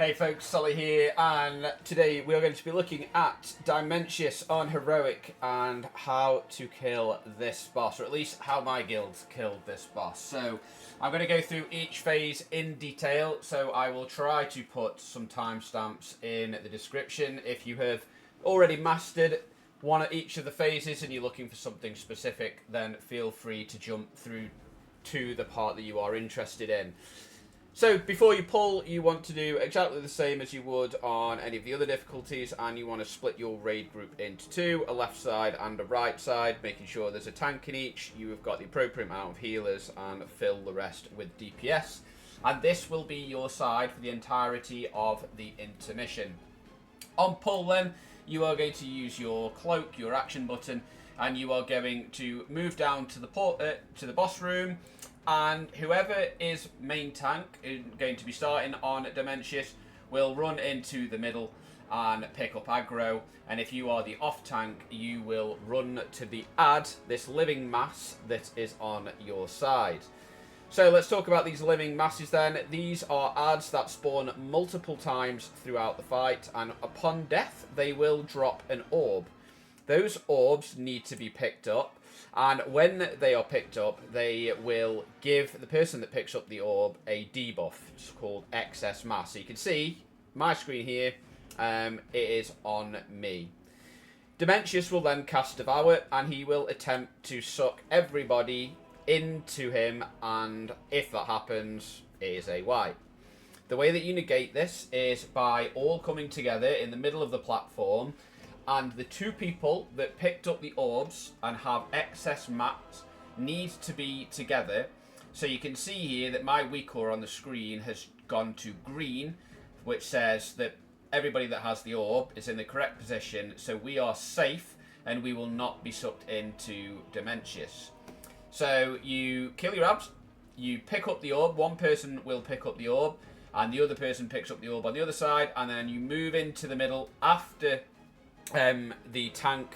Hey folks, Solly here, and today we are going to be looking at Dimensius on Heroic and how to kill this boss, or at least how my guild killed this boss. So I'm going to go through each phase in detail, so I will try to put some timestamps in the description. If you have already mastered one of each of the phases and you're looking for something specific, then feel free to jump through to the part that you are interested in. So before you pull, you want to do exactly the same as you would on any of the other difficulties, and you want to split your raid group into two, a left side and a right side, making sure there's a tank in each. You have got the appropriate amount of healers and fill the rest with DPS. And this will be your side for the entirety of the intermission. On pull then, you are going to use your cloak, your action button, and you are going to move down to the boss room. And whoever is main tank, going to be starting on Dimensius, will run into the middle and pick up aggro. And if you are the off tank, you will run to the add, this living mass that is on your side. So let's talk about these living masses then. These are adds that spawn multiple times throughout the fight, and upon death, they will drop an orb. Those orbs need to be picked up. And when they are picked up, they will give the person that picks up the orb a debuff. It's called excess mass. So you can see my screen here, it is on me. Dimensius will then cast Devour, and he will attempt to suck everybody into him, and if that happens, it is a wipe. The way that you negate this is by all coming together in the middle of the platform, and the two people that picked up the orbs and have excess mass need to be together. So you can see here that my WeCore on the screen has gone to green, which says that everybody that has the orb is in the correct position, so we are safe and we will not be sucked into Dimensius. So you kill your abs, you pick up the orb, one person will pick up the orb, and the other person picks up the orb on the other side, and then you move into the middle after the tank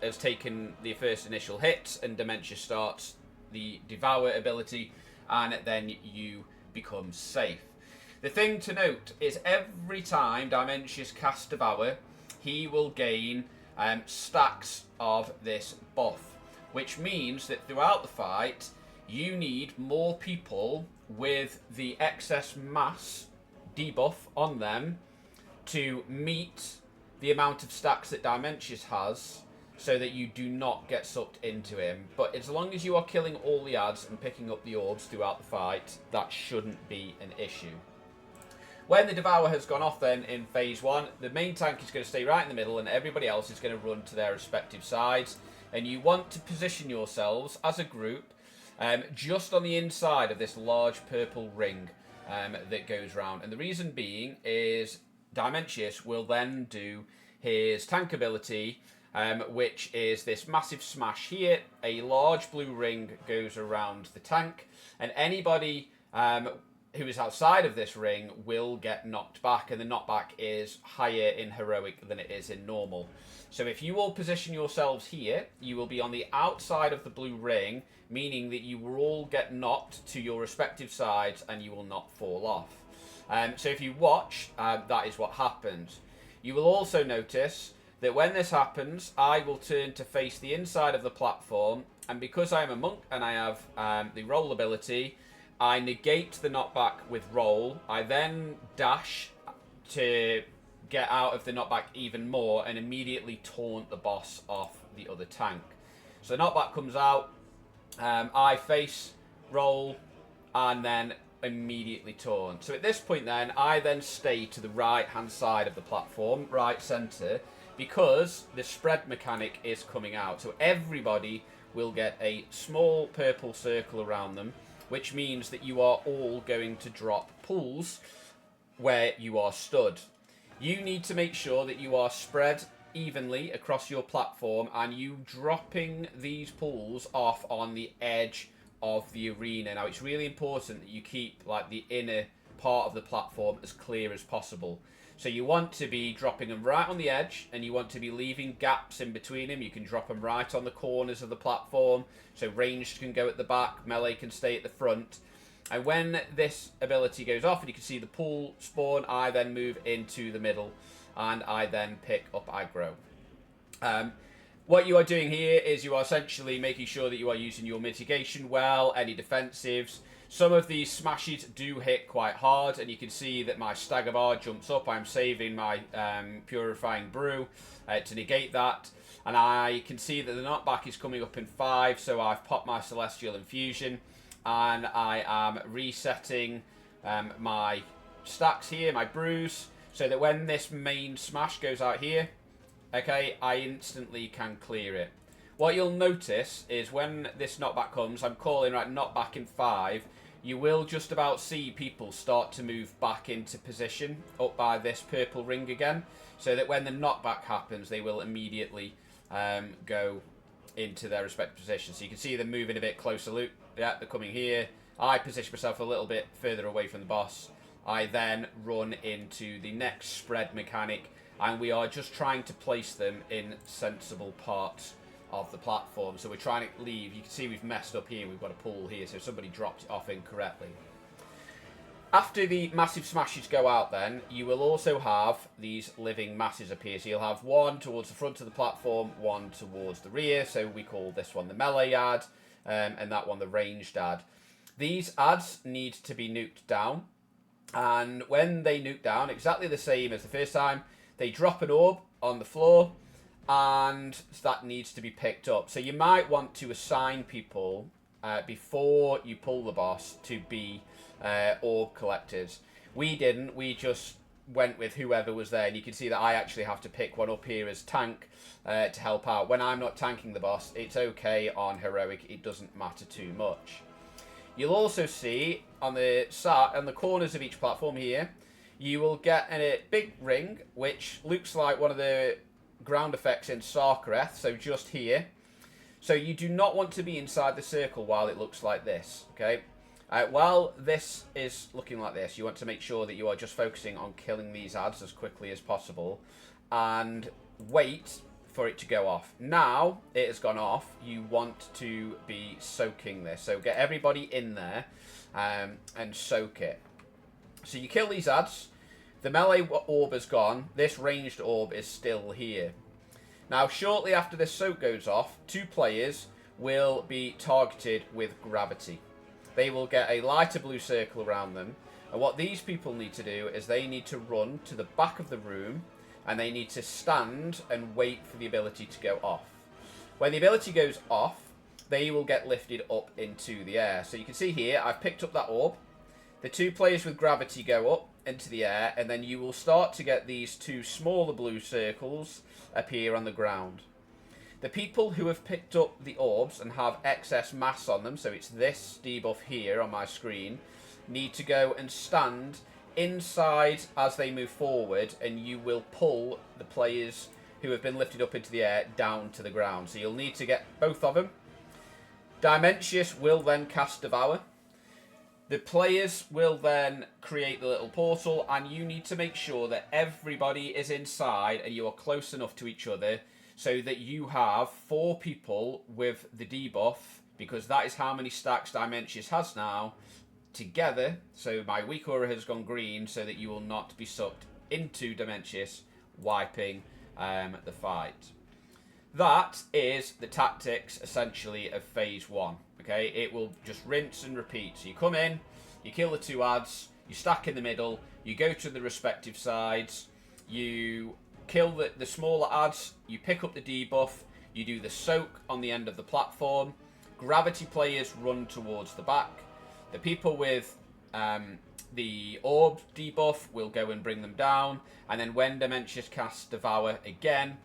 has taken the first initial hits, and Dimensius starts the Devour ability, and then you become safe. The thing to note is every time Dimensius casts Devour, he will gain stacks of this buff, which means that throughout the fight, you need more people with the excess mass debuff on them to meet the amount of stacks that Dimensius has, so that you do not get sucked into him. But as long as you are killing all the adds and picking up the orbs throughout the fight, that shouldn't be an issue. When the Devour has gone off then in phase 1, the main tank is going to stay right in the middle, and everybody else is going to run to their respective sides. And you want to position yourselves as a group just on the inside of this large purple ring that goes round. And the reason being is Dimensius will then do his tank ability, which is this massive smash here. A large blue ring goes around the tank, and anybody who is outside of this ring will get knocked back, and the knockback is higher in heroic than it is in normal. So if you all position yourselves here, you will be on the outside of the blue ring, meaning that you will all get knocked to your respective sides and you will not fall off. So if you watch, that is what happens. You will also notice that when this happens, I will turn to face the inside of the platform, and because I am a monk and I have the roll ability, I negate the knockback with roll. I then dash to get out of the knockback even more and immediately taunt the boss off the other tank. So the knockback comes out, I face, roll, and then immediately taunt. So at this point then, I then stay to the right hand side of the platform, right centre, because the spread mechanic is coming out. So everybody will get a small purple circle around them, which means that you are all going to drop pools where you are stood. You need to make sure that you are spread evenly across your platform, and you dropping these pools off on the edge of the arena. Now it's really important that you keep like the inner part of the platform as clear as possible. So you want to be dropping them right on the edge, and you want to be leaving gaps in between them. You can drop them right on the corners of the platform, so ranged can go at the back, melee can stay at the front. And when this ability goes off, and you can see the pool spawn, I then move into the middle, and I then pick up aggro. What you are doing here is you are essentially making sure that you are using your mitigation well, any defensives. Some of these smashes do hit quite hard, and you can see that my stagger bar jumps up. I'm saving my purifying brew to negate that. And I can see that the knockback is coming up in 5, so I've popped my Celestial Infusion. And I am resetting my stacks here, my brews, so that when this main smash goes out here, okay, I instantly can clear it. What you'll notice is when this knockback comes, I'm calling right knockback in 5, you will just about see people start to move back into position up by this purple ring again, so that when the knockback happens, they will immediately go into their respective positions. So you can see them moving a bit closer. Look, yeah, they're coming here. I position myself a little bit further away from the boss. I then run into the next spread mechanic, and we are just trying to place them in sensible parts of the platform. So we're trying to leave. You can see we've messed up here. We've got a pool here, so somebody dropped it off incorrectly. After the massive smashes go out then, you will also have these living masses appear. So you'll have one towards the front of the platform, one towards the rear. So we call this one the melee ad, and that one the ranged ad. These ads need to be nuked down. And when they nuke down, exactly the same as the first time, they drop an orb on the floor, and that needs to be picked up. So you might want to assign people before you pull the boss to be orb collectors. We didn't. We just went with whoever was there, and you can see that I actually have to pick one up here as tank to help out. When I'm not tanking the boss, it's okay on heroic. It doesn't matter too much. You'll also see on the corners of each platform here, you will get a big ring, which looks like one of the ground effects in Sarkareth, so just here. So you do not want to be inside the circle while it looks like this, okay? While this is looking like this, you want to make sure that you are just focusing on killing these ads as quickly as possible and wait for it to go off. Now it has gone off, you want to be soaking this. So get everybody in there and soak it. So you kill these ads. The melee orb is gone. This ranged orb is still here. Now, shortly after this soak goes off, 2 players will be targeted with gravity. They will get a lighter blue circle around them. And what these people need to do is they need to run to the back of the room, and they need to stand and wait for the ability to go off. When the ability goes off, they will get lifted up into the air. So you can see here, I've picked up that orb. The 2 players with gravity go up into the air, and then you will start to get these 2 smaller blue circles appear on the ground. The people who have picked up the orbs and have excess mass on them, so it's this debuff here on my screen, need to go and stand inside as they move forward, and you will pull the players who have been lifted up into the air down to the ground. So you'll need to get both of them. Dimensius will then cast Devour. The players will then create the little portal, and you need to make sure that everybody is inside and you are close enough to each other so that you have 4 people with the debuff, because that is how many stacks Dimensius has now, together. So my weak aura has gone green so that you will not be sucked into Dimensius, wiping the fight. That is the tactics, essentially, of phase 1. Okay, it will just rinse and repeat. So you come in, you kill the 2 ads, you stack in the middle, you go to the respective sides, you kill the smaller ads, you pick up the debuff, you do the soak on the end of the platform, gravity players run towards the back, the people with the orb debuff will go and bring them down, and then when Dimensius casts Devour again,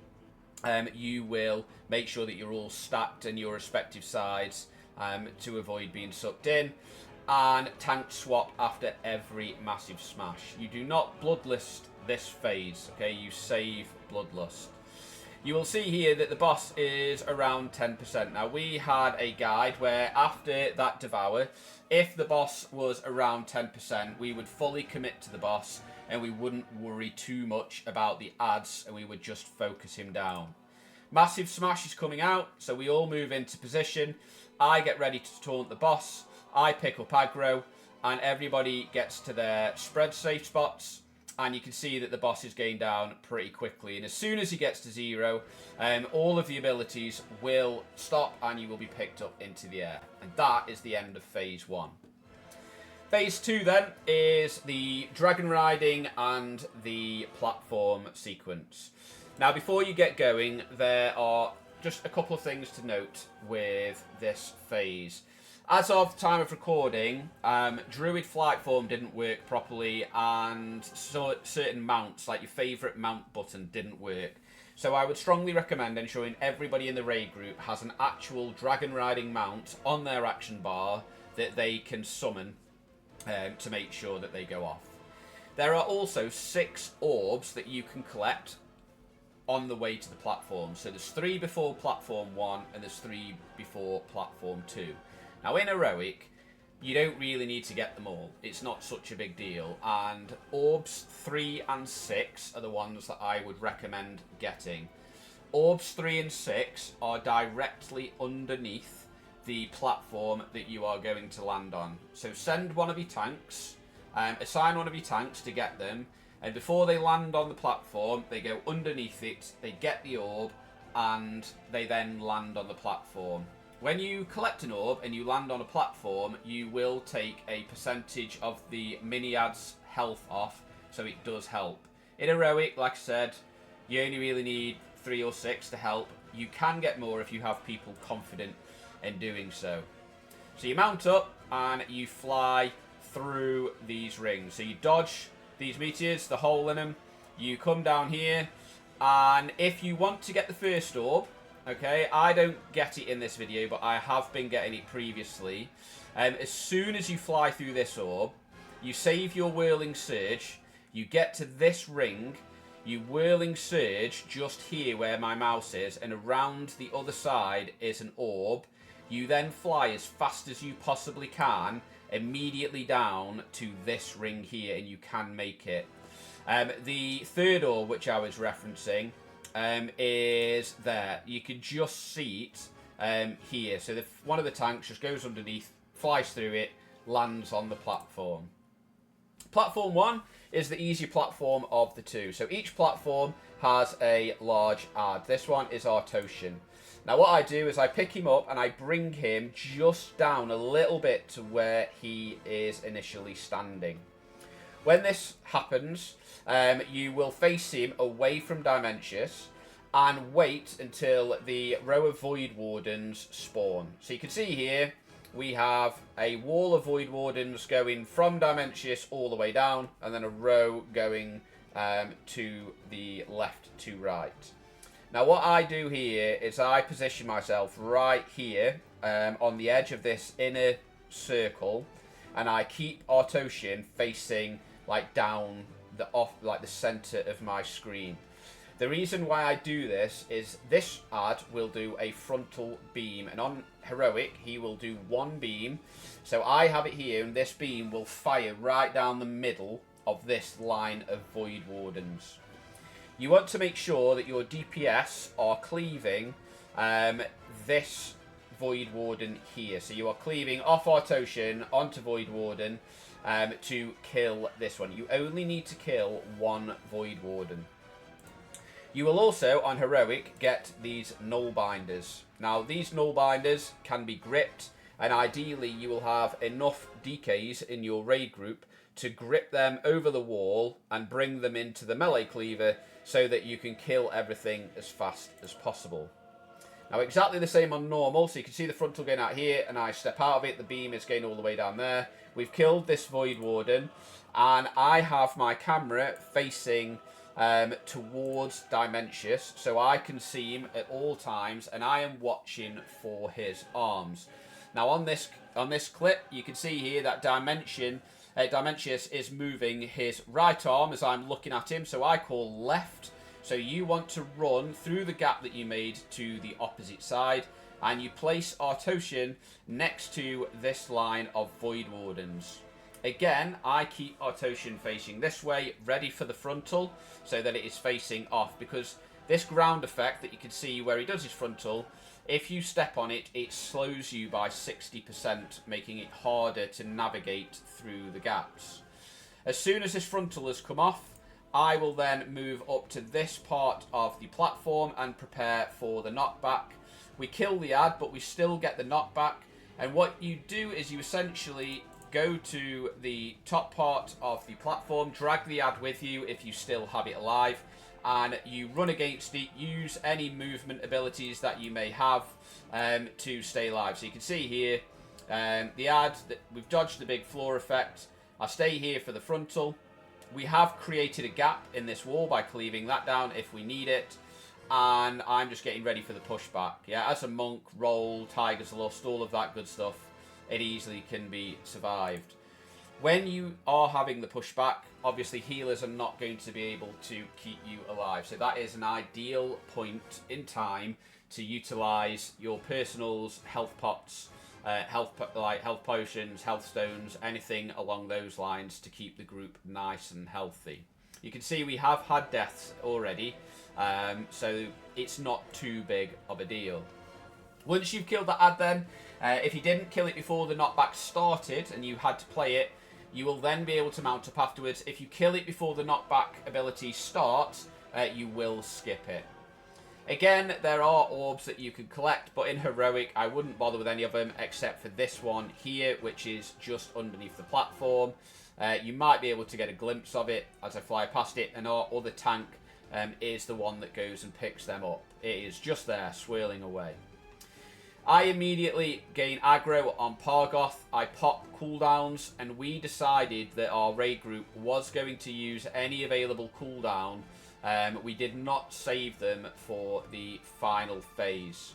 you will make sure that you're all stacked in your respective sides to avoid being sucked in, and tank swap after every massive smash. You do not bloodlust this phase, okay? You save bloodlust. You will see here that the boss is around 10%. Now, we had a guide where after that Devour, if the boss was around 10%, we would fully commit to the boss and we wouldn't worry too much about the ads, and we would just focus him down. Massive smash is coming out, so we all move into position. I get ready to taunt the boss. I pick up aggro, and everybody gets to their spread safe spots, and you can see that the boss is going down pretty quickly. And as soon as he gets to 0, all of the abilities will stop and you will be picked up into the air. And that is the end of Phase 1. Phase 2 then is the dragon riding and the platform sequence. Now before you get going, there are just a couple of things to note with this phase. As of the time of recording, Druid flight form didn't work properly, and certain mounts, like your favourite mount button, didn't work. So I would strongly recommend ensuring everybody in the raid group has an actual dragon riding mount on their action bar that they can summon to make sure that they go off. There are also 6 orbs that you can collect on the way to the platform. So there's 3 before platform 1 and there's 3 before platform 2. Now in Heroic, you don't really need to get them all. It's not such a big deal. And orbs 3 and 6 are the ones that I would recommend getting. Orbs 3 and 6 are directly underneath the platform that you are going to land on. So send one of your tanks, assign one of your tanks to get them, and before they land on the platform, they go underneath it, they get the orb, and they then land on the platform. When you collect an orb and you land on a platform, you will take a percentage of the Miniad's health off, so it does help. In Heroic, like I said, you only really need 3 or 6 to help. You can get more if you have people confident in doing so. So you mount up and you fly through these rings. So you dodge these meteors, the hole in them. You come down here, and if you want to get the first orb, okay, I don't get it in this video, but I have been getting it previously. As soon as you fly through this orb, you save your whirling surge, you get to this ring, you whirling surge just here where my mouse is, and around the other side is an orb. You then fly as fast as you possibly can immediately down to this ring here, and you can make it. The third orb, which I was referencing, is there. You can just see it here. So one of the tanks just goes underneath, flies through it, lands on the platform. Platform 1 is the easier platform of the 2. So each platform has a large ad. This one is Artosian. Now what I do is I pick him up and I bring him just down a little bit to where he is initially standing. When this happens, you will face him away from Dimensius and wait until the row of Void Wardens spawn. So you can see here we have a wall of Void Wardens going from Dimensius all the way down, and then a row going to the left to right. Now what I do here is I position myself right here on the edge of this inner circle, and I keep Artosian facing like down the center of my screen. The reason why I do this is this ad will do a frontal beam, and on Heroic he will do 1 beam. So I have it here, and this beam will fire right down the middle of this line of Void Wardens. You want to make sure that your DPS are cleaving this Void Warden here. So you are cleaving off Artosian onto Void Warden to kill this one. You only need to kill 1 Void Warden. You will also, on Heroic, get these Null Binders. Now, these Null Binders can be gripped, and ideally you will have enough DKs in your raid group to grip them over the wall and bring them into the melee cleaver so that you can kill everything as fast as possible. Now, exactly the same on normal, so you can see the frontal going out here, and I step out of it, the beam is going all the way down there. We've killed this Void Warden, and I have my camera facing towards Dimensius, so I can see him at all times, and I am watching for his arms. Now on this clip, you can see here that Dimensius is moving his right arm as I'm looking at him, so I call left. So you want to run through the gap that you made to the opposite side, and you place Artosian next to this line of Void Wardens. Again, I keep Artosian facing this way, ready for the frontal, so that it is facing off, because this ground effect that you can see where he does his frontal If you step on it, it slows you by 60%, making it harder to navigate through the gaps. As soon as this frontal has come off, I will then move up to this part of the platform and prepare for the knockback. We kill the ad, but we still get the knockback. And what you do is you essentially go to the top part of the platform, drag the ad with you if you still have it alive, and you run against it, use any movement abilities that you may have to stay alive. So you can see here, the ad, we've dodged the big floor effect. I stay here for the frontal. We have created a gap in this wall by cleaving that down if we need it. And I'm just getting ready for the pushback. Yeah, as a monk, roll, tiger's lust, all of that good stuff, it easily can be survived. When you are having the pushback, obviously healers are not going to be able to keep you alive. So that is an ideal point in time to utilise your personals, health pots, health potions, health stones, anything along those lines to keep the group nice and healthy. You can see we have had deaths already, so it's not too big of a deal. Once you've killed that ad then, if you didn't kill it before the knockback started and you had to play it, you will then be able to mount up afterwards. If you kill it before the knockback ability starts, you will skip it. Again, there are orbs that you can collect, but in Heroic, I wouldn't bother with any of them except for this one here, which is just underneath the platform. You might be able to get a glimpse of it as I fly past it, and our other tank is the one that goes and picks them up. It is just there, swirling away. I immediately gain aggro on Pargoth. I pop cooldowns, and we decided that our raid group was going to use any available cooldown. We did not save them for the final phase.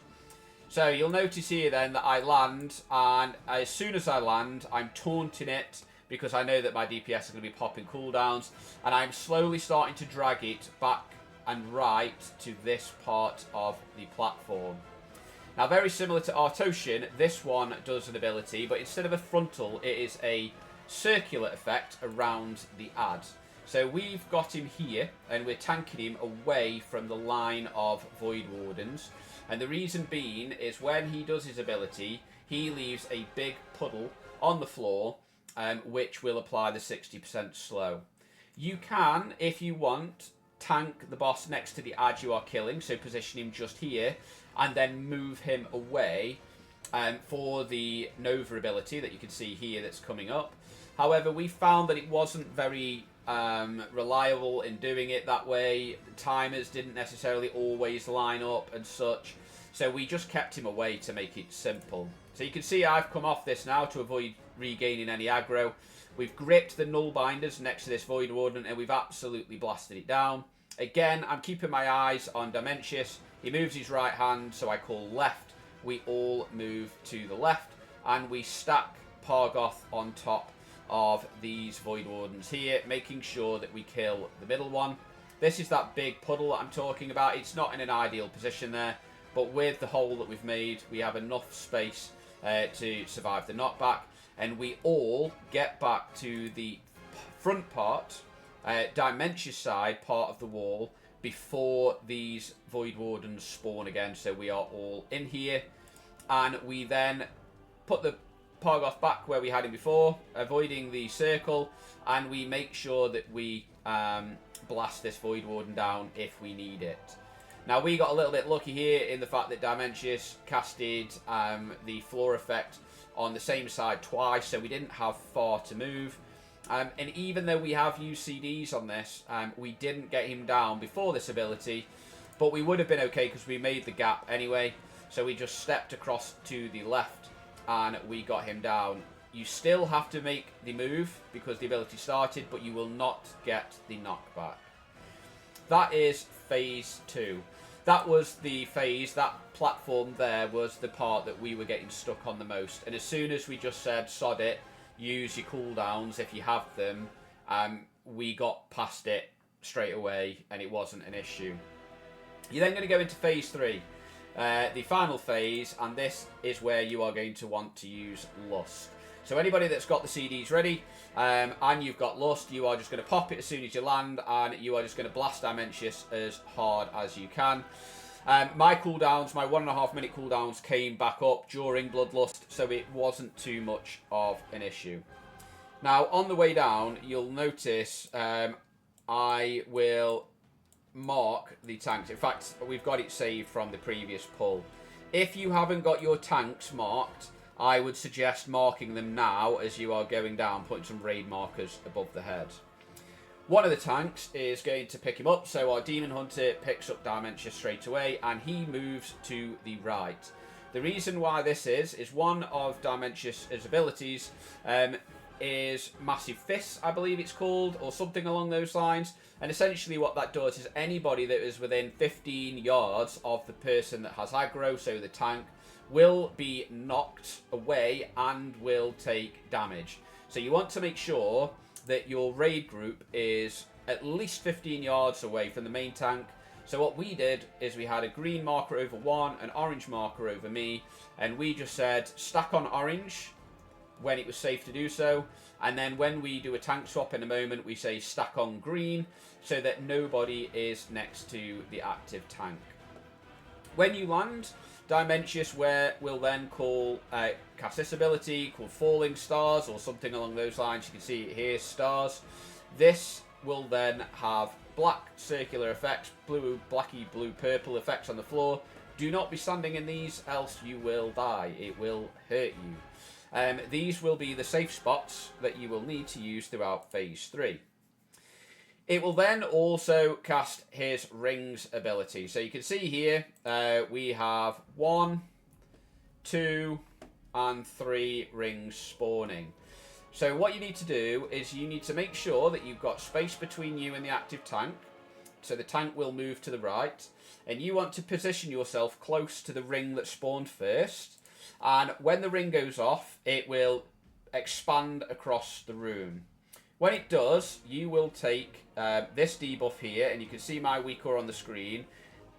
So you'll notice here then that I land, and as soon as I land, I'm taunting it because I know that my DPS are going to be popping cooldowns, and I'm slowly starting to drag it back and right to this part of the platform. Now, very similar to Artosian, this one does an ability, but instead of a frontal, it is a circular effect around the ad. So we've got him here, and we're tanking him away from the line of Void Wardens. And the reason being is when he does his ability, he leaves a big puddle on the floor, which will apply the 60% slow. You can, if you want, tank the boss next to the ad you are killing, so position him just here, and then move him away for the Nova ability that you can see here that's coming up. However, we found that it wasn't very reliable in doing it that way. The timers didn't necessarily always line up and such, so we just kept him away to make it simple. So you can see I've come off this now to avoid regaining any aggro. We've gripped the null binders next to this Void Warden, and we've absolutely blasted it down. Again, I'm keeping my eyes on Dimensius. He moves his right hand, so I call left. We all move to the left, and we stack Pargoth on top of these Void Wardens here, making sure that we kill the middle one. This is that big puddle that I'm talking about. It's not in an ideal position there, but with the hole that we've made, we have enough space to survive the knockback, and we all get back to the front part, Dimensius side part of the wall, before these Void Wardens spawn again. So we are all in here, and we then put the Pargoth back where we had him before, avoiding the circle, and we make sure that we blast this Void Warden down if we need it. Now, we got a little bit lucky here in the fact that Dimensius casted the floor effect on the same side twice, so we didn't have far to move. And even though we have used CDs on this, we didn't get him down before this ability, but we would have been okay because we made the gap anyway. So we just stepped across to the left and we got him down. You still have to make the move because the ability started, but you will not get the knockback. That is phase 2. That was the phase, that platform there was the part that we were getting stuck on the most. And as soon as we just said, sod it, use your cooldowns if you have them, we got past it straight away and it wasn't an issue. You're then going to go into phase 3, the final phase, and this is where you are going to want to use Lust. So anybody that's got the CDs ready and you've got Lust, you are just going to pop it as soon as you land, and you are just going to blast Dimensius as hard as you can. My cooldowns, my 1.5 minute cooldowns came back up during Bloodlust, so it wasn't too much of an issue. Now, on the way down, you'll notice I will mark the tanks. In fact, we've got it saved from the previous pull. If you haven't got your tanks marked, I would suggest marking them now as you are going down, putting some raid markers above the head. One of the tanks is going to pick him up, so our Demon Hunter picks up Dimensius straight away, and he moves to the right. The reason why this is one of Dimensius' abilities is Massive Fist, I believe it's called, or something along those lines. And essentially what that does is anybody that is within 15 yards of the person that has aggro, so the tank, will be knocked away and will take damage. So you want to make sure that your raid group is at least 15 yards away from the main tank. So what we did is we had a green marker over one, an orange marker over me, and we just said stack on orange when it was safe to do so, and then when we do a tank swap in a moment, we say stack on green, so that nobody is next to the active tank. When you land, Dimensius will then cast this ability called Falling Stars, or something along those lines. You can see it here, stars. This will then have black circular effects, blacky blue purple effects on the floor. Do not be standing in these, else you will die. It will hurt you. These will be the safe spots that you will need to use throughout Phase 3. It will then also cast his Rings ability. So you can see here, we have 1, 2, and 3 rings spawning. So what you need to do is you need to make sure that you've got space between you and the active tank. So the tank will move to the right. And you want to position yourself close to the ring that spawned first. And when the ring goes off, it will expand across the room. When it does, you will take this debuff here, and you can see my weaker on the screen.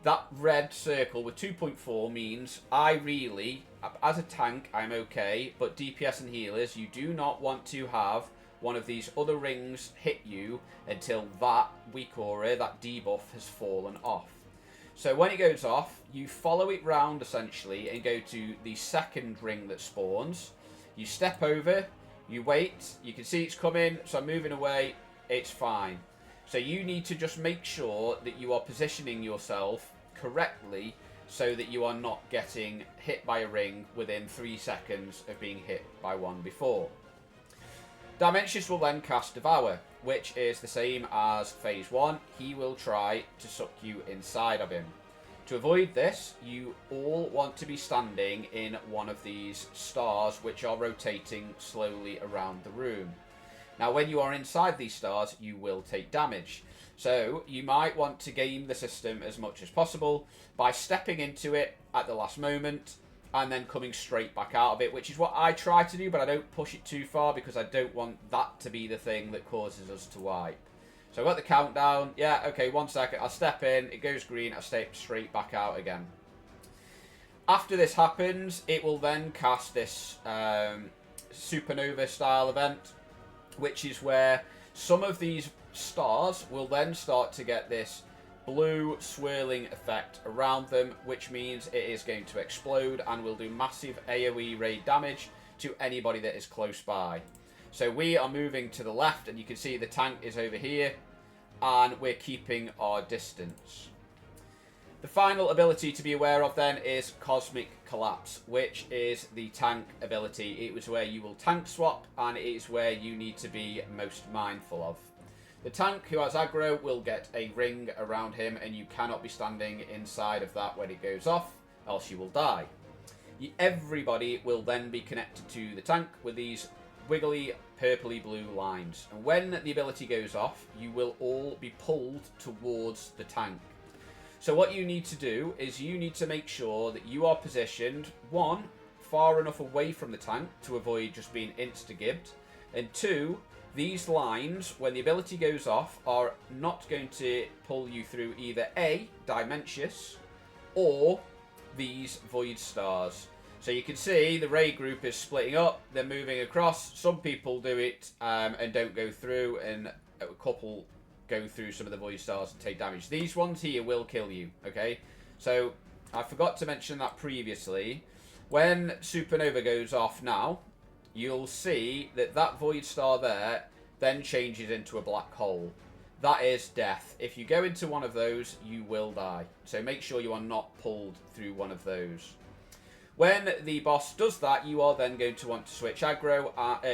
That red circle with 2.4 means I really, as a tank, I'm okay, but DPS and healers, you do not want to have one of these other rings hit you until that weak aura, that debuff, has fallen off. So when it goes off, you follow it round essentially and go to the second ring that spawns. You step over, you wait, you can see it's coming, so I'm moving away, it's fine. So you need to just make sure that you are positioning yourself correctly so that you are not getting hit by a ring within 3 seconds of being hit by one before. Dimensius will then cast Devour, which is the same as Phase 1. He will try to suck you inside of him. To avoid this, you all want to be standing in one of these stars which are rotating slowly around the room. Now when you are inside these stars, you will take damage. So you might want to game the system as much as possible by stepping into it at the last moment and then coming straight back out of it, which is what I try to do, but I don't push it too far because I don't want that to be the thing that causes us to wipe. So I've got the countdown. Yeah, okay, 1 second. I'll step in, it goes green, I step straight back out again. After this happens, it will then cast this supernova style event, which is where some of these stars will then start to get this blue swirling effect around them, which means it is going to explode and will do massive AoE raid damage to anybody that is close by. So we are moving to the left, and you can see the tank is over here, and we're keeping our distance. The final ability to be aware of then is Cosmic Collapse, which is the tank ability. It was where you will tank swap, and it is where you need to be most mindful of. The tank who has aggro will get a ring around him, and you cannot be standing inside of that when it goes off, else you will die. Everybody will then be connected to the tank with these wiggly purpley blue lines, and when the ability goes off, you will all be pulled towards the tank. So what you need to do is you need to make sure that you are positioned, 1, far enough away from the tank to avoid just being insta-gibbed, and 2, these lines, when the ability goes off, are not going to pull you through either A, Dimensius, or these Void Stars. So you can see the raid group is splitting up, they're moving across. Some people do it and don't go through, and a couple go through some of the Void Stars and take damage. These ones here will kill you, okay? So I forgot to mention that previously. When Supernova goes off now, you'll see that that void star there then changes into a black hole. That is death. If you go into one of those, you will die. So make sure you are not pulled through one of those. When the boss does that, you are then going to want to switch aggro,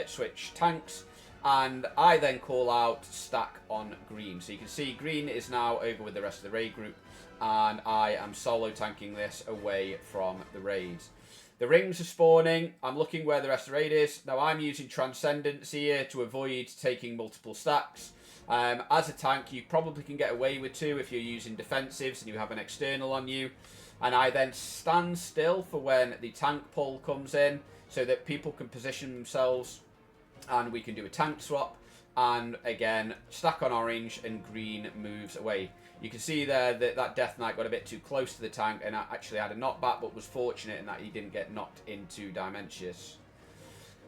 switch tanks, and I then call out stack on green. So you can see green is now over with the rest of the raid group, and I am solo tanking this away from the raids. The rings are spawning. I'm looking where the rest of the raid is. Now I'm using Transcendence here to avoid taking multiple stacks. As a tank, you probably can get away with 2 if you're using defensives and you have an external on you. And I then stand still for when the tank pull comes in so that people can position themselves and we can do a tank swap. And again, stack on orange and green moves away. You can see there that that Death Knight got a bit too close to the tank and actually had a knockback, but was fortunate in that he didn't get knocked into Dimensius.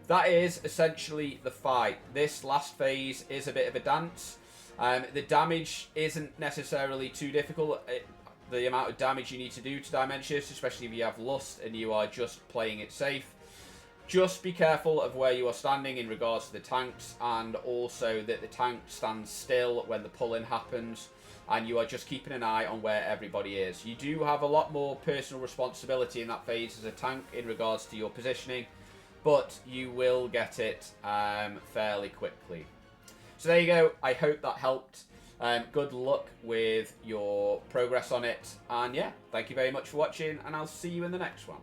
That is essentially the fight. This last phase is a bit of a dance. The damage isn't necessarily too difficult. The amount of damage you need to do to Dimensius, especially if you have Lust and you are just playing it safe. Just be careful of where you are standing in regards to the tanks, and also that the tank stands still when the pull-in happens, and you are just keeping an eye on where everybody is. You do have a lot more personal responsibility in that phase as a tank in regards to your positioning, but you will get it fairly quickly. So there you go. I hope that helped. Good luck with your progress on it. And yeah, thank you very much for watching, and I'll see you in the next one.